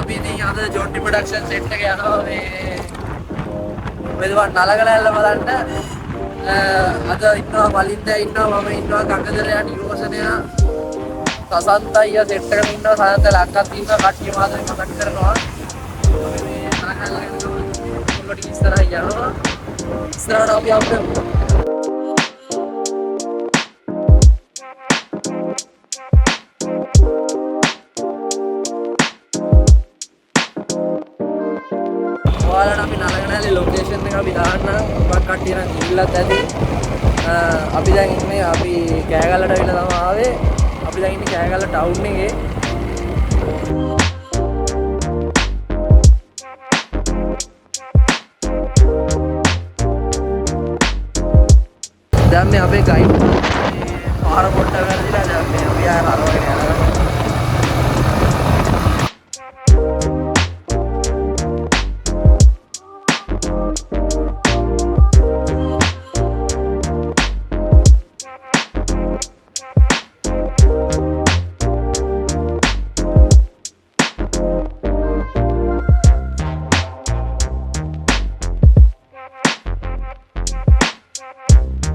අපි ඉතින් අද ජොන්ටි ප්‍රොඩක්ෂන් සෙට් එක යනවා මේ මෙලුවන් නලගලැල්ල බලන්න. අද ඉන්නවා මලින්ද ඉන්නවා මම ඉන්නවා ගංගදරයා නිරෝෂණයා සසන්ත අයියා සෙට් එකට ඉන්නවා සසන්ත ලක්කත් ඉන්නවා කට්ටිය මාතරින් මතක් කරනවා. මේ නලගලැල්ල ටික ඉස්සරහ යනවා. ඉස්සරහට අපි අපේ ඔයාලට අපි නලගලැල්ලේ ලොකේෂන් එක අපි දාන්නම්. මම කට්ටිය නම් ගිහිල්ලත් ඇති. අපි දැන් ඉන්නේ අපි කෑගල්ලට විල තමයි ආවේ. අපි දැන් ඉන්නේ කෑගල්ල ටවුන් එකේ. දැන් මේ අපේ ගයිඩ් පාර පොට්ට වැරදිලා දැන් මේ අපි ආය හරවගෙන යනවා.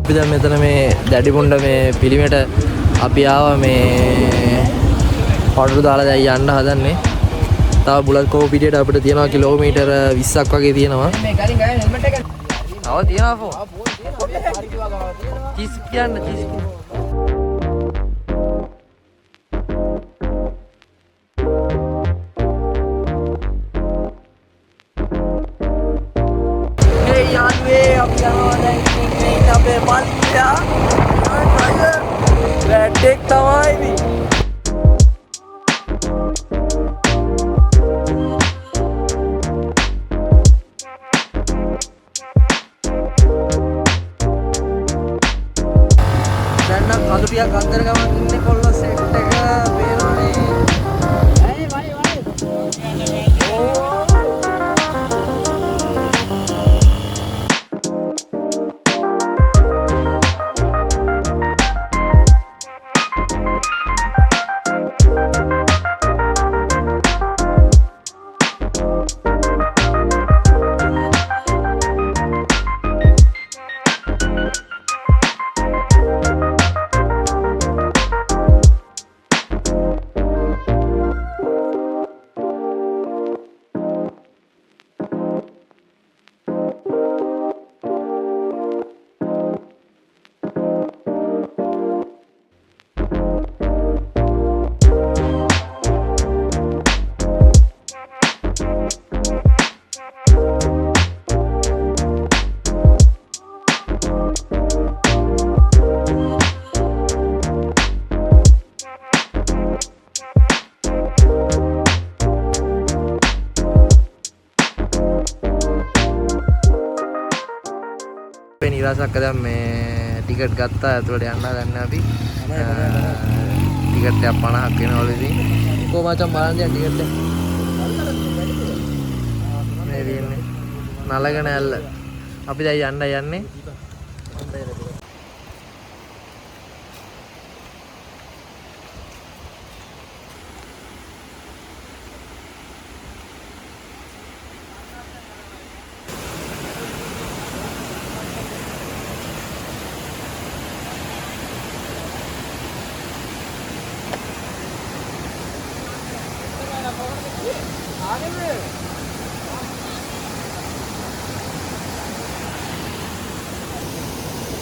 අපි දැන් මෙතන මේ දැඩිමුණ්ඩ මේ පිළිමයට අපි ආවා මේ පඩුරු දාලා දැන් යන්න හදන්නේ. තව බුලත් කෝප පිටියට අපිට තියෙනවා කිලෝමීටර් 20ක් වගේ තියෙනවා. මේ ගලින් ගාන හෙල්මට් එක. තව තියෙනවා ෆෝන්. කිස් කියන්න කිස් කියන්න. මේ යාළුවේ අපි යනවා දැන් අපේ මල්ලියා රැඩ්ඩෙක් තමයි ඉතින්. දැන් නම් කඳු ටිකක් අන්තර ගමන් ඉන්නේ කොල්ල සෙට් එක පේනවනේ. ඇයි වයි නිවාසක දැන් මේ ටිකට් ගත්තා. ඇතුළට යන්න හදන්නේ අපි. ටිකට් එක 50ක් වෙනවලු ඉතින්. කොහොම මචං බලන්න දැන් ටිකට් එක. මේ තියෙන්නේ නලගලැල්ල. අපි දැන් යන්නේ.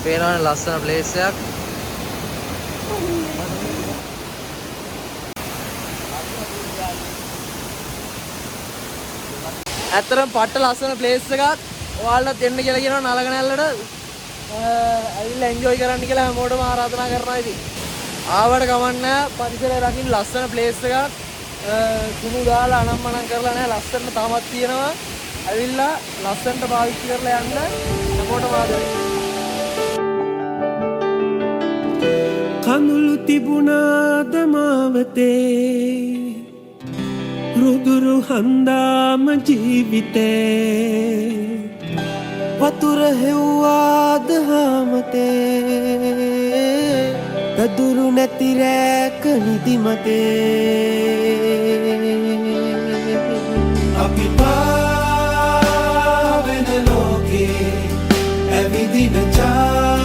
පේනවනේ ලස්සන ප්ලේස් එකක්. ඇත්තටම පට්ට ලස්සන ප්ලේස් එකක්. ඔයාලට දෙන්න කියලා කියනවා නලගලැල්ලට. ඇවිල්ලා එන්ජොයි කරන්න කියලා හැමෝටම ආරාධනා කරනවා ඉතින්. ආවට කමක් නැහැ. පරිසරය රකින්න ලස්සන ප්ලේස් එකක්. කුණු දාලා අනම්මනම් කරලා නැහැ. ලස්සන තාමත් තියෙනවා. ඇවිල්ලා ලස්සනට පාවිච්චි කරලා යන්න හැමෝටම ආදරේ. කඳුළු තිබුණාද මාවතේ රුදුරු හන්දාම ජීවිතේ වතුර හෙව්වාද හාමතේ නැති රැක නිදිමතේ අපි පාවෙන ලෝකේ ඇවිදින චාරිකාවේ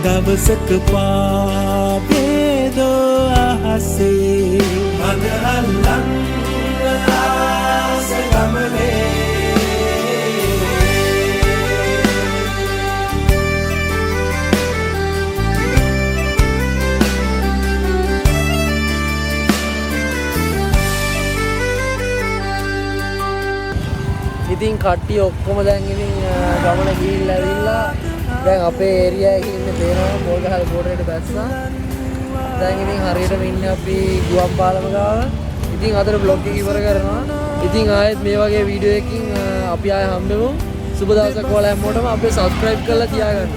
දවසක පාවේදෝ අහසේ මන අල්ලන්න ආස ගමනේ ඉතින් කට්ටිය ඔක්කොම දැන් ඉතින් ගමන ගිහිල්ලා ඇවිල්ලා දැන් අපේ ඒරියා එකේ ඉන්නේ පේනවා පොල්ගහල් බෝඩරේට බැස්සා. දැන් ඉතින් හරියටම ඉන්නේ අපි ගුවන් පාලම ගාව. ඉතින් අතර බ්ලොග් එක ඉවර කරනවා. ඉතින් ආයෙත් මේ වගේ වීඩියෝ එකකින් අපි ආයෙ හම්බෙමු. සුබ දවසක් ඔයාලා හැමෝටම අපේ subscribe කරලා තියාගන්න.